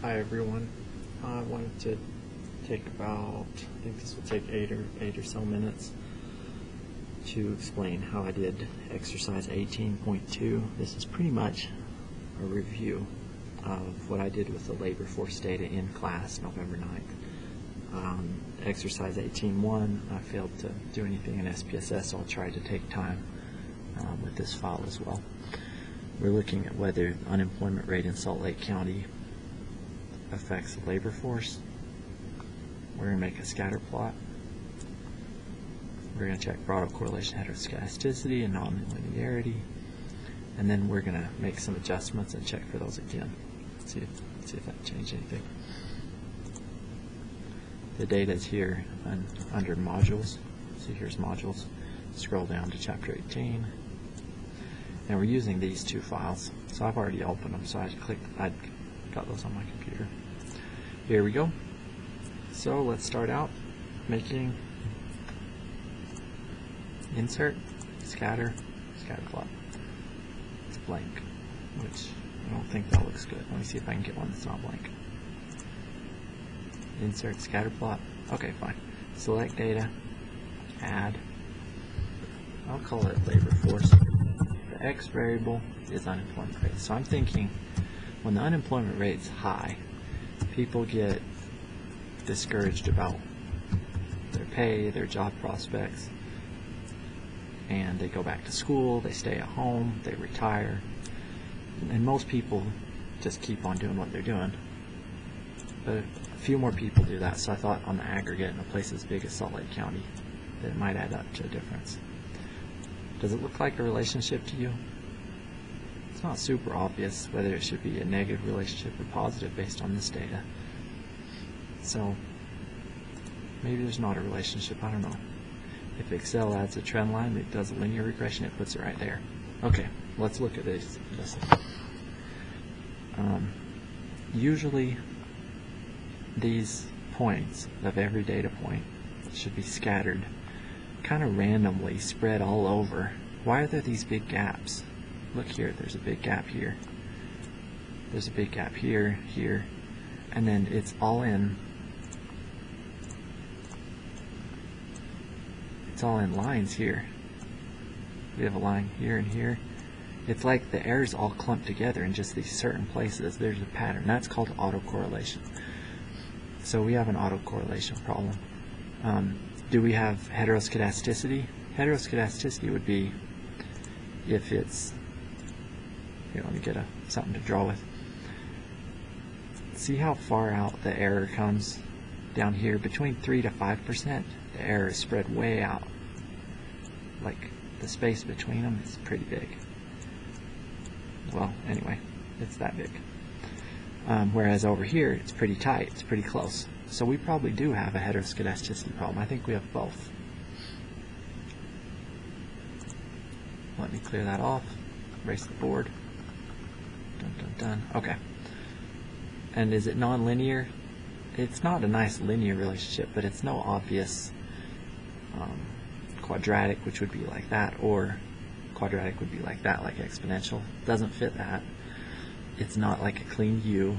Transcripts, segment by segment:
Hi everyone. I wanted to take about, I think this will take eight or so minutes to explain how I did exercise 18.2. This is pretty much a review of what I did with the labor force data in class November 9th. Exercise 18.1, I failed to do anything in SPSS, so I'll try to take time with this file as well. We're looking at whether the unemployment rate in Salt Lake County affects the labor force. We're going to make a scatter plot. We're going to check for autocorrelation, heteroskedasticity, and nonlinearity. And then we're going to make some adjustments and check for those again. See if that changed anything. The data is here under modules. So here's modules. Scroll down to chapter 18. And we're using these two files. So I've already opened them, so I got those on my computer. Here we go. So let's start out making insert, scatter plot. It's blank, which I don't think that looks good. Let me see if I can get one that's not blank. Insert scatter plot. Okay, fine. Select data, add. I'll call it labor force. The X variable is unemployment rate. So I'm thinking when the unemployment rate's high, people get discouraged about their pay, their job prospects, and they go back to school, they stay at home, they retire, and most people just keep on doing what they're doing. But a few more people do that, so I thought on the aggregate in a place as big as Salt Lake County that it might add up to a difference. Does it look like a relationship to you? It's not super obvious whether it should be a negative relationship or positive based on this data. So maybe there's not a relationship, I don't know. If Excel adds a trend line, it does a linear regression, it puts it right there. Okay, let's look at this. Usually these points of every data point should be scattered kind of randomly, spread all over. Why are there these big gaps? Look here, there's a big gap here. There's a big gap here, here, and then it's all in lines here. We have a line here and here. It's like the errors all clumped together in just these certain places. There's a pattern. That's called autocorrelation. So we have an autocorrelation problem. Do we have heteroskedasticity? Heteroskedasticity would be if it's, here, let me get something to draw with. See how far out the error comes down here? Between 3 to 5%, the error is spread way out. Like the space between them is pretty big. Well, anyway, it's that big. Whereas over here, it's pretty tight, it's pretty close. So we probably do have a heteroskedasticity problem. I think we have both. Let me clear that off. Erase the board. Dun, dun, dun. Okay. And is it nonlinear? It's not a nice linear relationship, but it's no obvious quadratic, which would be like that, or quadratic would be like that, like exponential. Doesn't fit that. It's not like a clean U,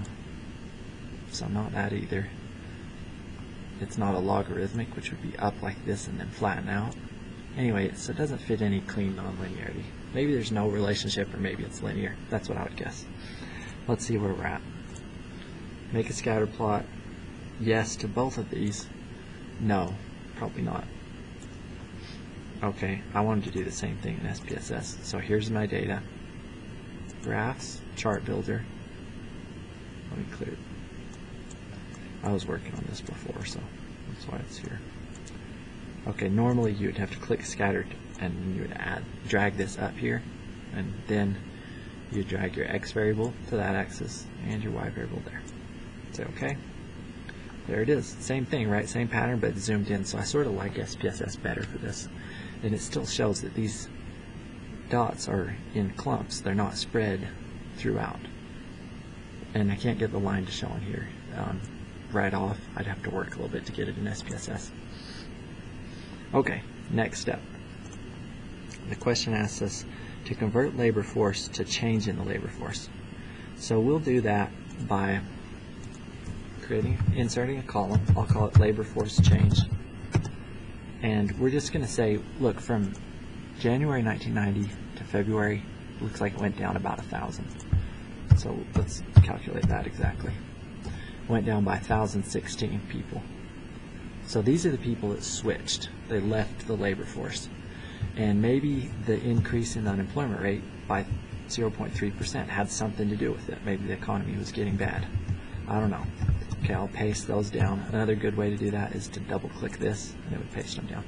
so not that either. It's not a logarithmic, which would be up like this and then flatten out. Anyway, so it doesn't fit any clean nonlinearity. Maybe there's no relationship, or maybe it's linear. That's what I would guess. Let's see where we're at. Make a scatter plot. Yes to both of these. No, probably not. Okay, I wanted to do the same thing in SPSS. So here's my data. Graphs, chart builder. Let me clear it. I was working on this before, so that's why it's here. Okay, normally you would have to click scattered and you would drag this up here, and then you drag your X variable to that axis and your Y variable there. Say okay. There it is. Same thing, right? Same pattern, but zoomed in. So I sort of like SPSS better for this. And it still shows that these dots are in clumps. They're not spread throughout. And I can't get the line to show on here right off. I'd have to work a little bit to get it in SPSS. Okay, next step. The question asks us to convert labor force to change in the labor force. So we'll do that by inserting a column. I'll call it labor force change. And we're just going to say, look, from January 1990 to February, looks like it went down about 1,000. So let's calculate that exactly. It went down by 1,016 people. So these are the people that switched. They left the labor force. And maybe the increase in the unemployment rate by 0.3% had something to do with it. Maybe the economy was getting bad. I don't know. Okay, I'll paste those down. Another good way to do that is to double click this and it would paste them down.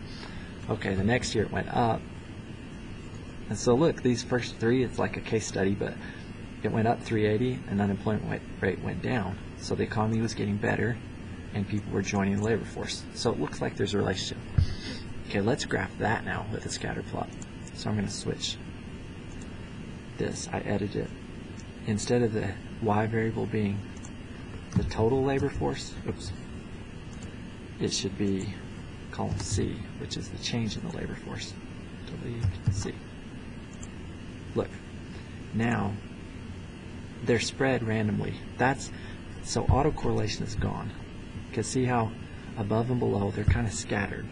Okay, the next year it went up. And so look, these first three, it's like a case study, but it went up 380 and unemployment rate went down. So the economy was getting better and people were joining the labor force. So it looks like there's a relationship. Okay, let's graph that now with a scatter plot. So I'm going to switch this. I edit it. Instead of the y variable being the total labor force, it should be column C, which is the change in the labor force. Delete C. Look, now they're spread randomly. So autocorrelation is gone. Because see how above and below they're kind of scattered.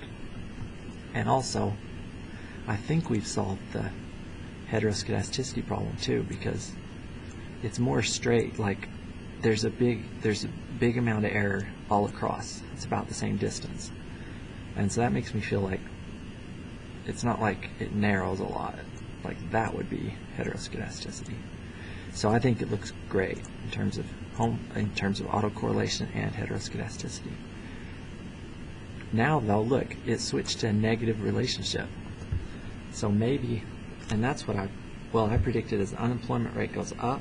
And also, I think we've solved the heteroskedasticity problem too, because it's more straight. Like there's a big amount of error all across. It's about the same distance, and so that makes me feel like it's not like it narrows a lot. Like that would be heteroskedasticity. So I think it looks great in terms of autocorrelation and heteroskedasticity. Now though, look, it switched to a negative relationship. So maybe, and that's what I predicted as unemployment rate goes up,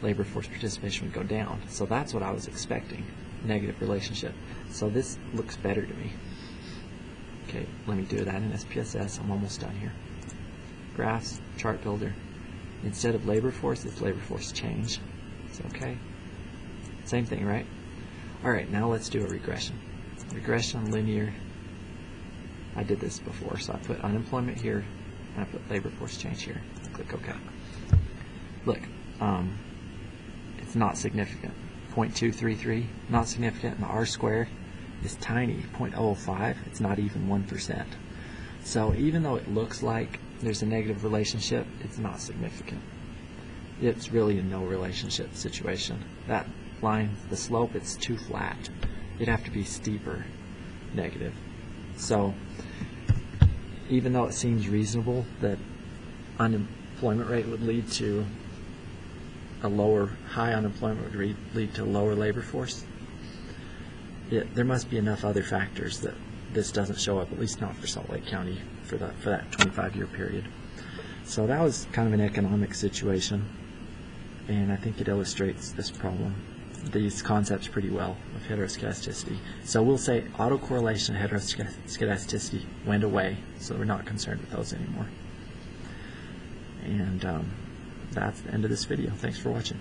labor force participation would go down. So that's what I was expecting, negative relationship. So this looks better to me. Okay, let me do that in SPSS. I'm almost done here. Graphs, chart builder. Instead of labor force, it's labor force change. It's okay. Same thing, right? All right, now let's do a regression. Regression, linear. I did this before, so I put unemployment here, and I put labor force change here. Click OK. Look, it's not significant. 0.233, not significant, and the R squared is tiny, 0.005. It's not even 1%. So even though it looks like there's a negative relationship, it's not significant. It's really a no relationship situation. That line, the slope, it's too flat. It'd have to be steeper negative. So even though it seems reasonable that unemployment rate would lead to high unemployment would lead to lower labor force, there must be enough other factors that this doesn't show up, at least not for Salt Lake County for that 25-year period. So that was kind of an economic situation, and I think it illustrates this problem, these concepts pretty well of heteroskedasticity. So we'll say autocorrelation and heteroskedasticity went away, so we're not concerned with those anymore. And that's the end of this video. Thanks for watching.